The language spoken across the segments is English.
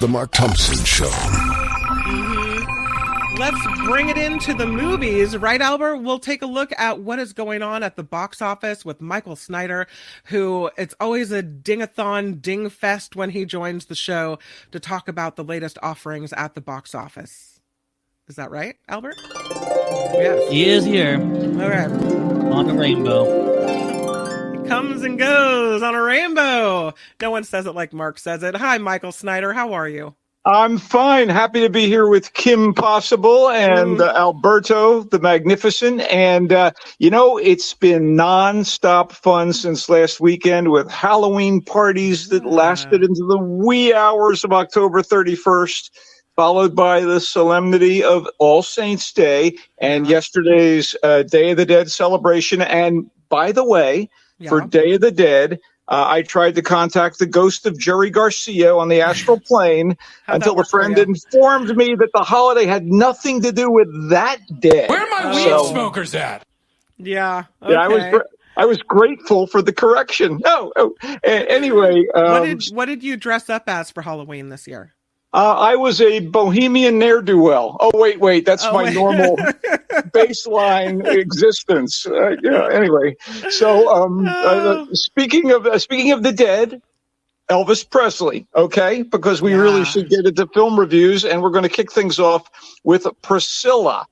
The Mark Thompson Show. Let's bring it into the movies, right, Albert? We'll take a look at what is going on at the box office with Michael Snyder, who it's always a ding-a-thon, ding-fest when he joins the show to talk about the latest offerings at the box office. Is that right, Albert? Yes. He is here. All right. On the rainbow. He comes and goes on a rainbow. No one says it like Mark says it. Hi, Michael Snyder. How are you? I'm fine. Happy to be here with Kim Possible and Alberto the Magnificent. And, it's been nonstop fun since last weekend with Halloween parties that lasted into the wee hours of October 31st, followed by the solemnity of All Saints' Day and yesterday's Day of the Dead celebration. And by the way, for Day of the Dead, I tried to contact the ghost of Jerry Garcia on the astral plane until a friend informed me that the holiday had nothing to do with that day. Where are my weed smokers at? Yeah. Okay. Yeah, I was grateful for the correction. Anyway. What did you dress up as for Halloween this year? I was a bohemian ne'er-do-well. Wait, that's my normal baseline existence. Anyway, so speaking of the dead, Elvis Presley, okay? Because we really should get into film reviews, and we're going to kick things off with Priscilla.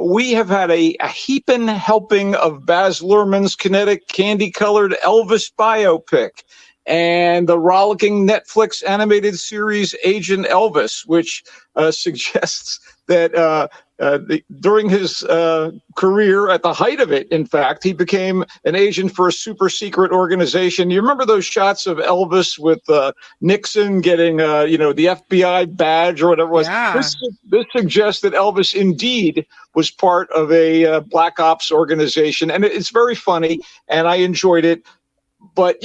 We have had a heaping helping of Baz Luhrmann's kinetic, candy-colored Elvis biopic, and the rollicking Netflix animated series Agent Elvis, which suggests that during his career, at the height of it, in fact, he became an agent for a super secret organization. You remember those shots of Elvis with Nixon getting, the FBI badge or whatever it was? Yeah. This suggests that Elvis indeed was part of a black ops organization. And it's very funny, and I enjoyed it. But,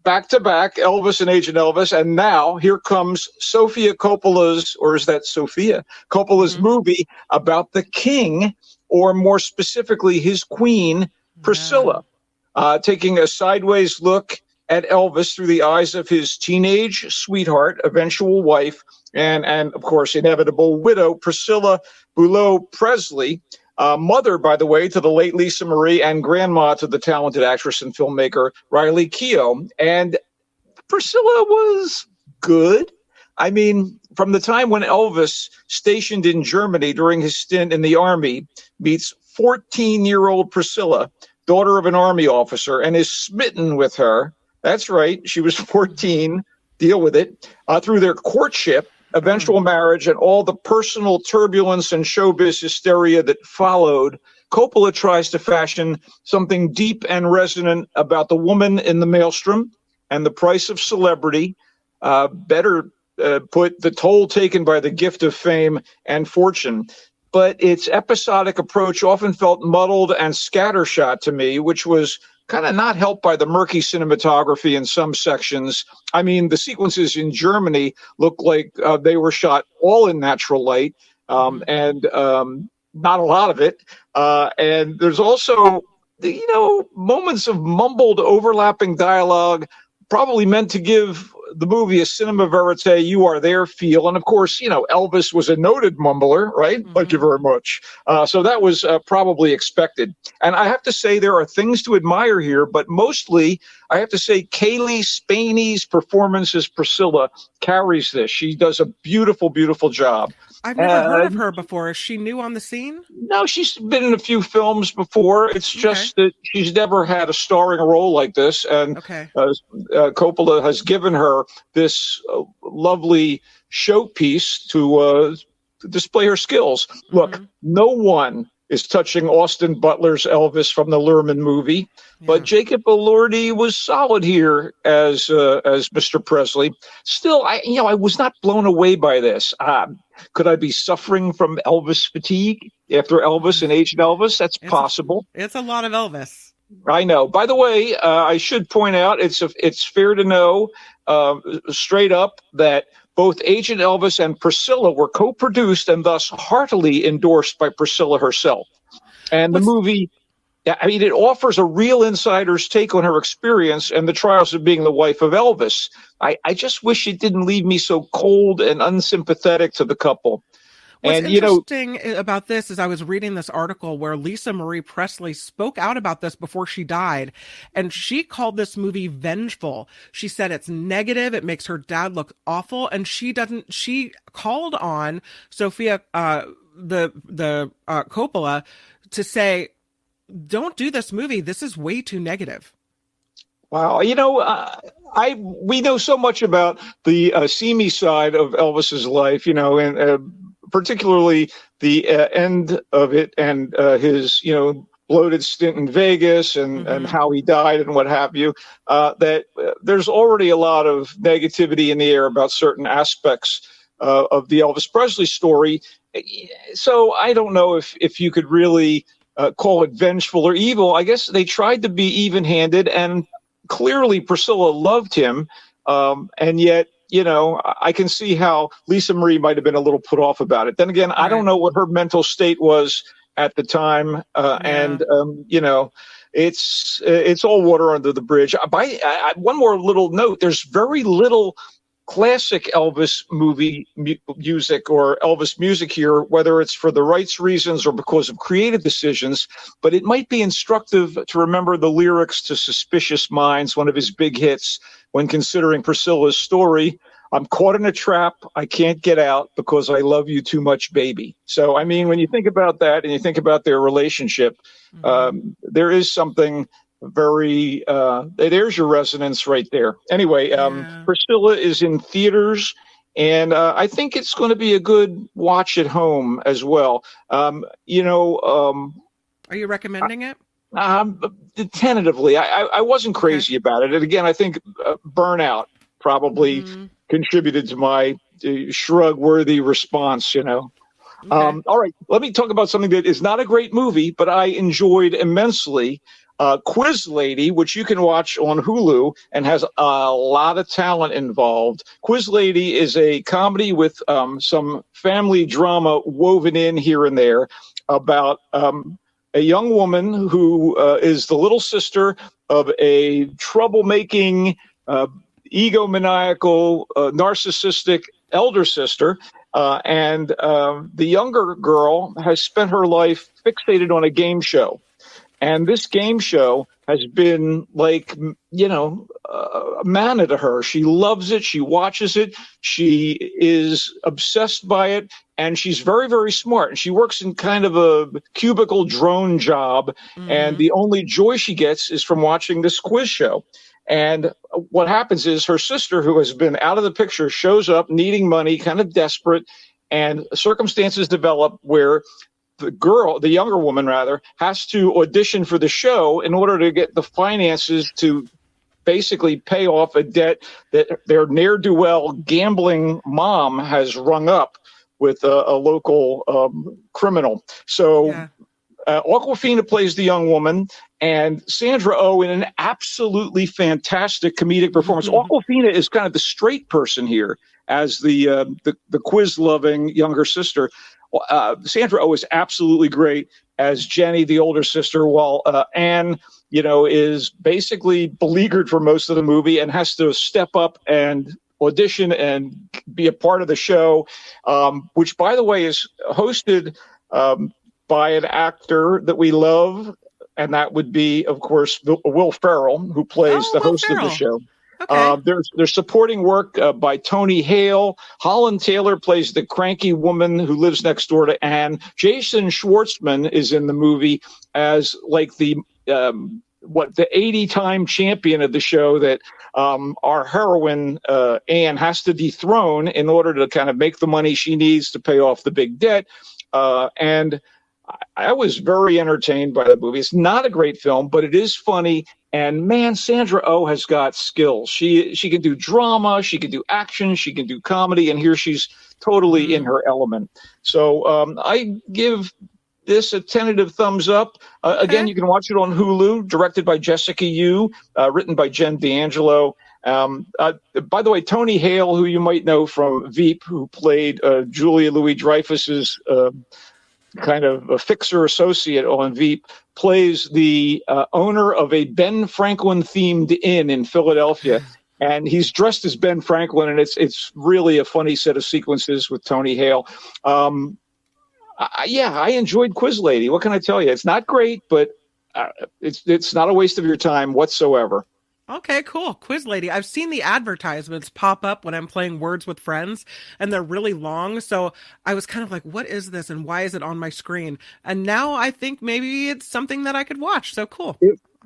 back to back, Elvis and Agent Elvis, and now here comes Sofia Coppola's, or is that Sophia Coppola's movie about the king, or more specifically his queen, Priscilla, taking a sideways look at Elvis through the eyes of his teenage sweetheart, eventual wife, and of course, inevitable widow, Priscilla Beaulieu Presley. Mother, by the way, to the late Lisa Marie, and grandma to the talented actress and filmmaker Riley Keough. And Priscilla was good. I mean, from the time when Elvis, stationed in Germany during his stint in the army, meets 14-year-old Priscilla, daughter of an army officer, and is smitten with her. That's right. She was 14. Deal with it. Through their courtship, eventual marriage, and all the personal turbulence and showbiz hysteria that followed, Coppola tries to fashion something deep and resonant about the woman in the maelstrom and the price of celebrity, better put, the toll taken by the gift of fame and fortune. But its episodic approach often felt muddled and scattershot to me, which was kind of not helped by the murky cinematography in some sections. I mean, the sequences in Germany look like they were shot all in natural light, and not a lot of it. And there's also, moments of mumbled overlapping dialogue, probably meant to give the movie a cinema verite, you are there feel. And of course, Elvis was a noted mumbler, right? Thank you very much. So that was probably expected. And I have to say there are things to admire here, but mostly I have to say Kaylee Spaney's performance as Priscilla carries this. She does a beautiful, beautiful job. I've never heard of her before. Is she new on the scene? No, she's been in a few films before. It's just that she's never had a starring role like this. And Coppola has given her this lovely showpiece to display her skills. Look, no one is touching Austin Butler's Elvis from the Luhrmann movie, but Jacob Elordi was solid here as Mr. Presley. Still, I was not blown away by this. Could I be suffering from Elvis fatigue after Elvis and Agent Elvis? That's possible. It's a lot of Elvis. I know. By the way, I should point out it's fair to know straight up that both Agent Elvis and Priscilla were co-produced and thus heartily endorsed by Priscilla herself. And the movie I mean, it offers a real insider's take on her experience and the trials of being the wife of Elvis. I just wish it didn't leave me so cold and unsympathetic to the couple. What's And, interesting about this is I was reading this article where Lisa Marie Presley spoke out about this before she died, and she called this movie vengeful. She said it's negative, it makes her dad look awful, and she called on Sophia, Coppola, to say, don't do this movie. This is way too negative. Wow. We know so much about the seamy side of Elvis's life, and particularly the end of it and his, bloated stint in Vegas and how he died and what have you, that there's already a lot of negativity in the air about certain aspects of the Elvis Presley story. So I don't know if you could really call it vengeful or evil. I guess they tried to be even-handed, and clearly Priscilla loved him, and yet, I can see how Lisa Marie might have been a little put off about it. Then again, I don't know what her mental state was at the time, and it's all water under the bridge. One more little note: there's very little classic Elvis movie music or Elvis music here, whether it's for the rights reasons or because of creative decisions, but it might be instructive to remember the lyrics to Suspicious Minds, one of his big hits, when considering Priscilla's story. I'm caught in a trap. I can't get out because I love you too much, baby. So, I mean, when you think about that and you think about their relationship, there is something very there's your resonance right there. Anyway, Priscilla is in theaters, and I think it's going to be a good watch at home as well. Are you recommending it? Tentatively. I wasn't crazy about it, and again, I think burnout probably contributed to my shrug-worthy response. All right, let me talk about something that is not a great movie, but I enjoyed immensely. Quiz Lady, which you can watch on Hulu and has a lot of talent involved. Quiz Lady is a comedy with some family drama woven in here and there about a young woman who is the little sister of a troublemaking, egomaniacal, narcissistic elder sister. And the younger girl has spent her life fixated on a game show. And this game show has been like, manna to her. She loves it. She watches it. She is obsessed by it. And she's very, very smart. And she works in kind of a cubicle drone job. And the only joy she gets is from watching this quiz show. And what happens is her sister, who has been out of the picture, shows up needing money, kind of desperate. And circumstances develop where the younger woman rather, has to audition for the show in order to get the finances to basically pay off a debt that their ne'er-do-well gambling mom has rung up with a local criminal. So Awkwafina plays the young woman, and Sandra Oh in an absolutely fantastic comedic performance. Awkwafina is kind of the straight person here as the quiz-loving younger sister. Sandra Oh is absolutely great as Jenny, the older sister, while Anne, is basically beleaguered for most of the movie and has to step up and audition and be a part of the show, which, by the way, is hosted by an actor that we love, and that would be, of course, Will Ferrell, who plays the host of the show. Okay. There's supporting work by Tony Hale. Holland Taylor plays the cranky woman who lives next door to Anne. Jason Schwartzman is in the movie as like the 80-time champion of the show that our heroine Anne has to dethrone in order to kind of make the money she needs to pay off the big debt. And I was very entertained by the movie. It's not a great film, but it is funny. And man, Sandra Oh has got skills. She can do drama, she can do action, she can do comedy, and here she's totally in her element. So I give this a tentative thumbs up. Again, you can watch it on Hulu, directed by Jessica Yu, written by Jen D'Angelo. By the way, Tony Hale, who you might know from Veep, who played Julia Louis-Dreyfus's kind of a fixer associate on Veep, plays the owner of a Ben Franklin themed inn in Philadelphia. And he's dressed as Ben Franklin, and it's really a funny set of sequences with Tony Hale. I enjoyed Quiz Lady. What can I tell you? It's not great, but it's not a waste of your time whatsoever. Okay, cool. Quiz Lady. I've seen the advertisements pop up when I'm playing Words with Friends, and they're really long. So I was kind of like, what is this and why is it on my screen? And now I think maybe it's something that I could watch. So cool.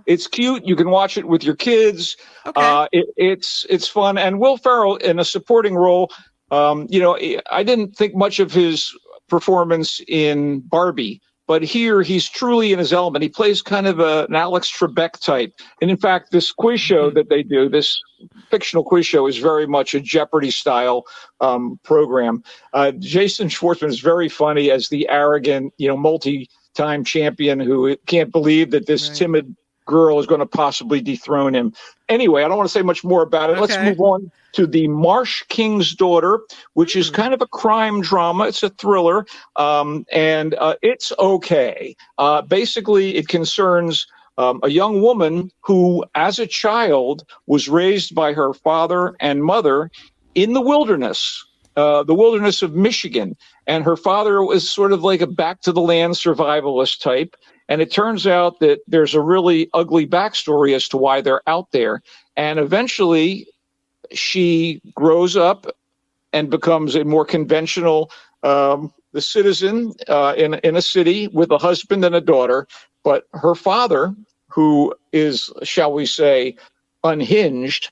It's cute. You can watch it with your kids. Okay. It's fun. And Will Ferrell in a supporting role. I didn't think much of his performance in Barbie, but here he's truly in his element. He plays kind of an Alex Trebek type. And in fact, this quiz show that they do, this fictional quiz show, is very much a Jeopardy style program. Jason Schwartzman is very funny as the arrogant, multi-time champion who can't believe that this timid girl is going to possibly dethrone him. Anyway, I don't want to say much more about it. Okay. Let's move on to The Marsh King's Daughter, which is kind of a crime drama. It's a thriller, and it's okay. Basically, it concerns a young woman who, as a child, was raised by her father and mother in the wilderness of Michigan. And her father was sort of like a back-to-the-land survivalist type. And it turns out that there's a really ugly backstory as to why they're out there. And eventually, she grows up and becomes a more conventional citizen in a city with a husband and a daughter. But her father, who is, shall we say, unhinged,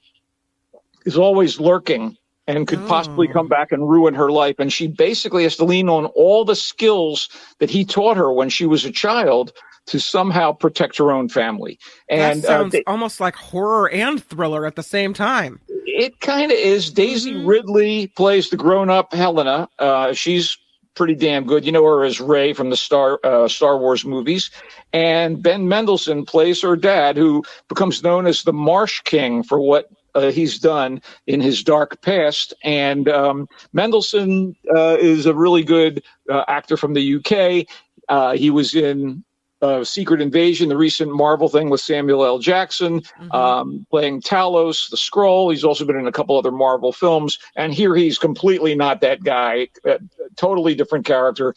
is always lurking and could possibly come back and ruin her life. And she basically has to lean on all the skills that he taught her when she was a child to somehow protect her own family. And that sounds almost like horror and thriller at the same time. It kind of is. Daisy Ridley plays the grown-up Helena. She's pretty damn good. You know her as Rey from the Star Wars movies. And Ben Mendelsohn plays her dad, who becomes known as the Marsh King for what he's done in his dark past. And Mendelsohn is a really good actor from the UK. He was in Secret Invasion, the recent Marvel thing with Samuel L. Jackson, playing Talos, the Skrull. He's also been in a couple other Marvel films. And here he's completely not that guy. Totally different character.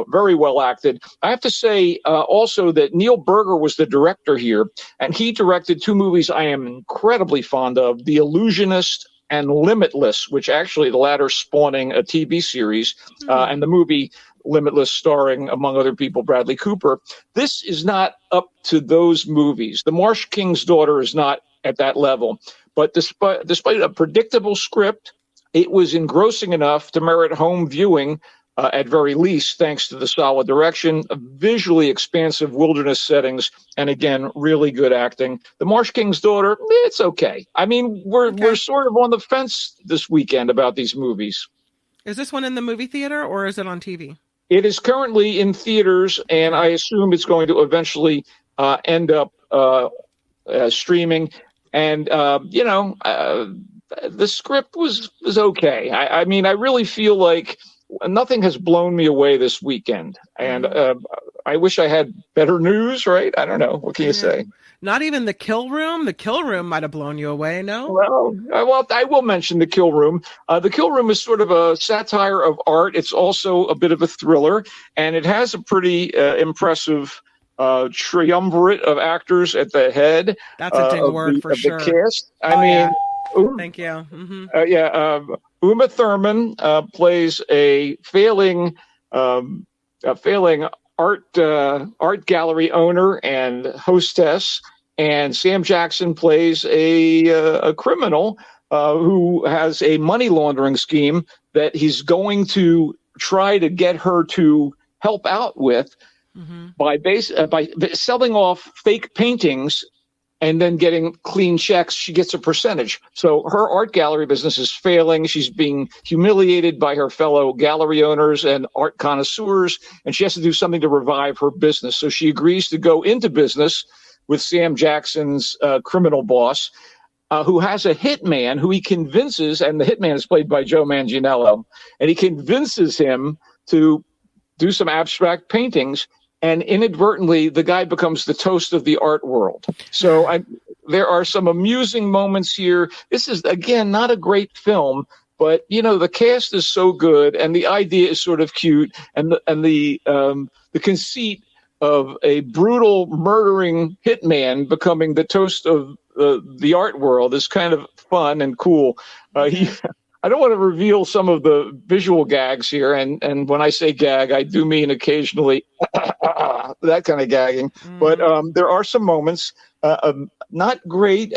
Very well acted. I have to say also that Neil Berger was the director here, and he directed two movies I am incredibly fond of, The Illusionist and Limitless, which actually the latter spawning a TV series, and the movie Limitless starring, among other people, Bradley Cooper. This is not up to those movies. The Marsh King's Daughter is not at that level. But despite a predictable script, it was engrossing enough to merit home viewing, at very least, thanks to the solid direction, visually expansive wilderness settings, and again, really good acting. The Marsh King's Daughter, it's okay. I mean, we're sort of on the fence this weekend about these movies. Is this one in the movie theater or is it on TV? It is currently in theaters, and I assume it's going to eventually end up streaming. And, the script was okay. I mean, I really feel like nothing has blown me away this weekend. And I wish I had better news, right? I don't know. What can you say? Not even The Kill Room? The Kill Room might have blown you away, no? Well, I will mention The Kill Room. The Kill Room is sort of a satire of art. It's also a bit of a thriller, and it has a pretty impressive triumvirate of actors at the head. That's a ding word for sure. The cast. I mean, thank you. Uma Thurman plays a failing art gallery owner and hostess, and Sam Jackson plays a criminal who has a money laundering scheme that he's going to try to get her to help out with by selling off fake paintings and then getting clean checks. She gets a percentage. So her art gallery business is failing. She's being humiliated by her fellow gallery owners and art connoisseurs, and she has to do something to revive her business. So she agrees to go into business with Sam Jackson's criminal boss, who has a hitman who he convinces, and the hitman is played by Joe Manganiello, and he convinces him to do some abstract paintings, and inadvertently the guy becomes the toast of the art world. So there are some amusing moments here. This is, again, not a great film, but the cast is so good, and the idea is sort of cute, and the conceit of a brutal murdering hitman becoming the toast of the art world is kind of fun and cool. I don't want to reveal some of the visual gags here, and when I say gag, I do mean occasionally that kind of gagging. But there are some moments, not great,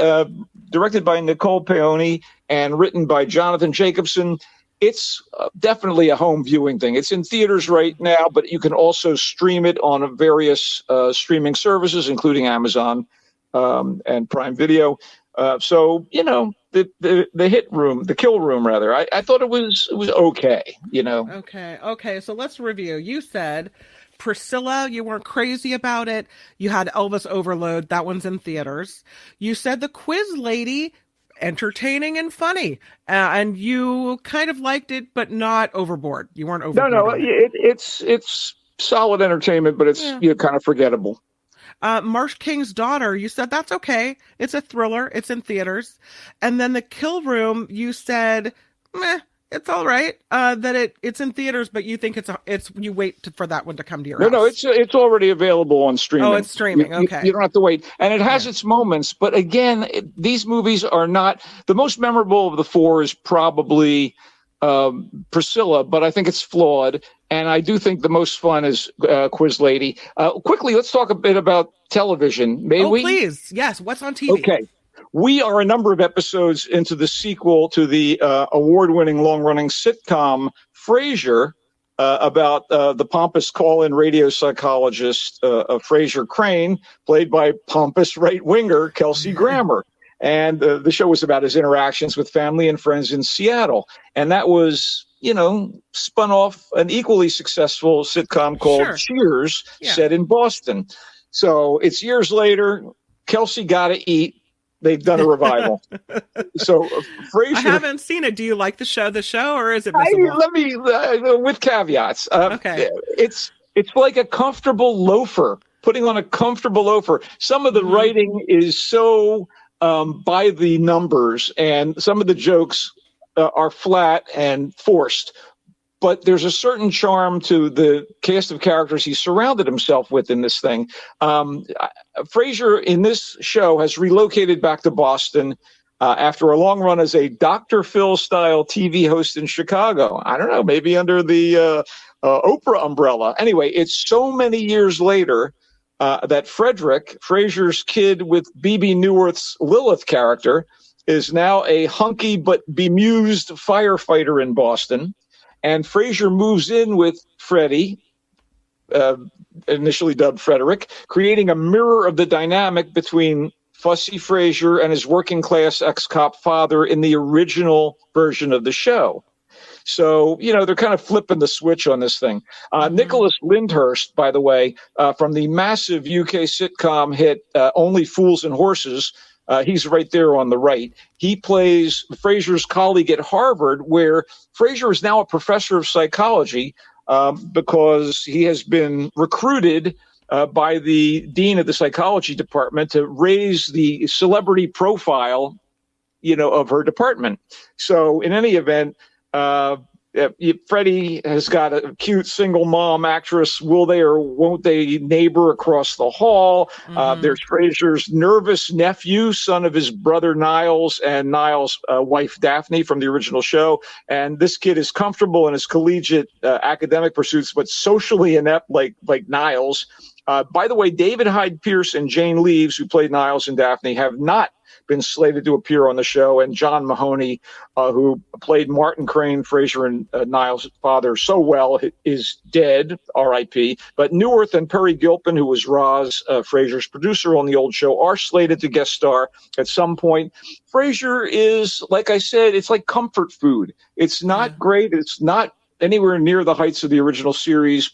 directed by Nicole Paoni and written by Jonathan Jacobson. It's definitely a home viewing thing. It's in theaters right now, but you can also stream it on various streaming services, including Amazon and Prime Video. So the hit room, the kill room, rather. I thought it was okay. Okay. So let's review. You said Priscilla, you weren't crazy about it. You had Elvis Overload. That one's in theaters. You said The Quiz Lady, entertaining and funny, and you kind of liked it, but not overboard. You weren't overboard. No, it's solid entertainment, but it's kind of forgettable. Marsh King's Daughter, you said that's okay. It's a thriller. It's in theaters. And then The Kill Room, you said, meh, it's all right. That it's in theaters, but you think it's you wait for that one to come to your house. No, it's already available on streaming. Oh, it's streaming. Okay. You don't have to wait. And it has its moments, but again, these movies are not the most memorable of the four. Is probably Priscilla, but I think it's flawed. And I do think the most fun is Quiz Lady. Quickly, let's talk a bit about television. May we? Please. Yes. What's on TV? Okay. We are a number of episodes into the sequel to the award-winning, long-running sitcom Frasier, about the pompous call-in radio psychologist Frasier Crane, played by pompous right-winger Kelsey Grammer. And the show was about his interactions with family and friends in Seattle. And that was, spun off an equally successful sitcom called Cheers, set in Boston. So it's years later. Kelsey Gotta Eat. They've done a revival. So Frasier. I haven't seen it. Do you like the show, or is it missable? Let me, with caveats. Okay. It's like a comfortable loafer, putting on a comfortable loafer. Some of the writing is so by the numbers, and some of the jokes are flat and forced. But there's a certain charm to the cast of characters he surrounded himself with in this thing. Frasier in this show has relocated back to Boston after a long run as a Dr. Phil-style TV host in Chicago. I don't know, maybe under the Oprah umbrella. Anyway, it's so many years later that Frederick, Frasier's kid with Bebe Neuwirth's Lilith character, is now a hunky but bemused firefighter in Boston. And Frasier moves in with Freddie, initially dubbed Frederick, creating a mirror of the dynamic between fussy Frasier and his working-class ex-cop father in the original version of the show. So, they're kind of flipping the switch on this thing. Nicholas Lyndhurst, by the way, from the massive UK sitcom hit Only Fools and Horses, he's right there on the right. He plays Frasier's colleague at Harvard, where Frasier is now a professor of psychology because he has been recruited by the dean of the psychology department to raise the celebrity profile, of her department. So in any event, Freddie has got a cute single mom actress, will they or won't they, neighbor across the hall. There's Frasier's nervous nephew, son of his brother Niles and Niles' wife Daphne from the original show. And this kid is comfortable in his collegiate academic pursuits, but socially inept like Niles. By the way, David Hyde Pierce and Jane Leaves, who played Niles and Daphne, have not been slated to appear on the show, and John Mahoney, who played Martin Crane, Frasier and Niles' father so well, is dead, R.I.P. But Neuwirth and Perry Gilpin, who was Roz, Frasier's producer on the old show, are slated to guest star at some point. Frasier is, like I said, it's like comfort food. It's not great. It's not anywhere near the heights of the original series,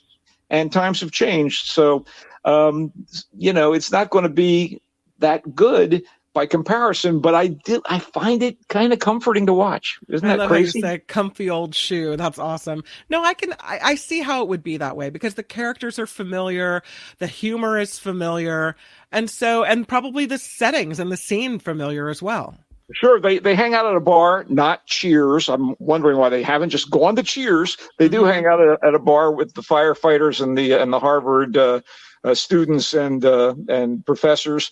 and times have changed. So, it's not going to be that good. by comparison, but I find it kind of comforting to watch. Isn't I that love crazy? how you say comfy old shoe. That's awesome. No, I see how it would be that way because the characters are familiar, the humor is familiar, and probably the settings and the scene familiar as well. Sure, they hang out at a bar, not Cheers. I'm wondering why they haven't just gone to Cheers. They do hang out at a bar with the firefighters and the Harvard students and professors.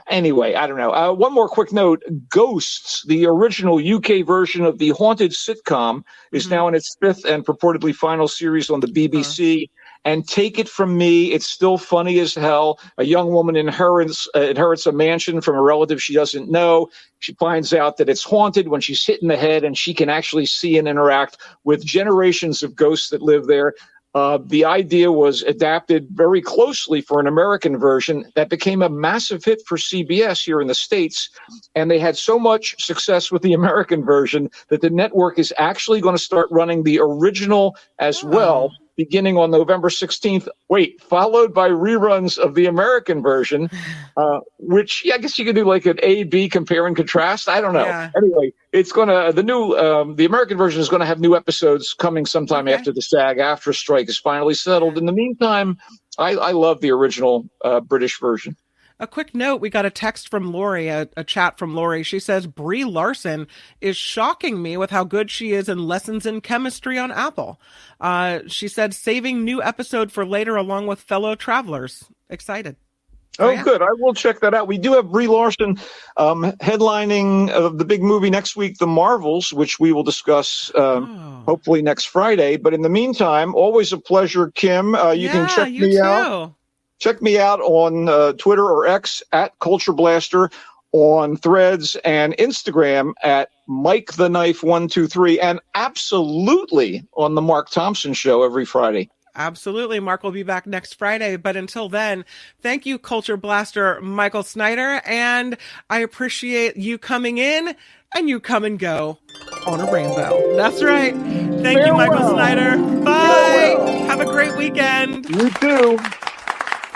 Anyway, I don't know. One more quick note. Ghosts, the original UK version of the haunted sitcom, is now in its 5th and purportedly final series on the BBC. And take it from me, it's still funny as hell. A young woman inherits a mansion from a relative she doesn't know. She finds out that it's haunted when she's hit in the head, and she can actually see and interact with generations of ghosts that live there. The idea was adapted very closely for an American version that became a massive hit for CBS here in the States. And they had so much success with the American version that the network is actually going to start running the original as well, beginning on November 16th. Followed by reruns of the American version, which I guess you could do like an A-B compare and contrast. I don't know. Yeah. Anyway, it's the American version is going to have new episodes coming sometime after the SAG-AFTRA strike is finally settled. In the meantime, I love the original British version. A quick note, we got a text from Lori, a chat from Lori. She says, Brie Larson is shocking me with how good she is in Lessons in Chemistry on Apple. She said, saving new episode for later along with fellow travelers. Excited. Good. I will check that out. We do have Brie Larson headlining the big movie next week, The Marvels, which we will discuss hopefully next Friday. But in the meantime, always a pleasure, Kim. You can check me out. Check me out on Twitter or X at Culture Blaster, on Threads and Instagram at Mike the Knife 123, and absolutely on the Mark Thompson Show every Friday. Absolutely. Mark will be back next Friday. But until then, thank you, Culture Blaster Michael Snyder. And I appreciate you coming in and you come and go on a rainbow. That's right. Thank you, Michael Snyder. Bye. Have a great weekend. You too.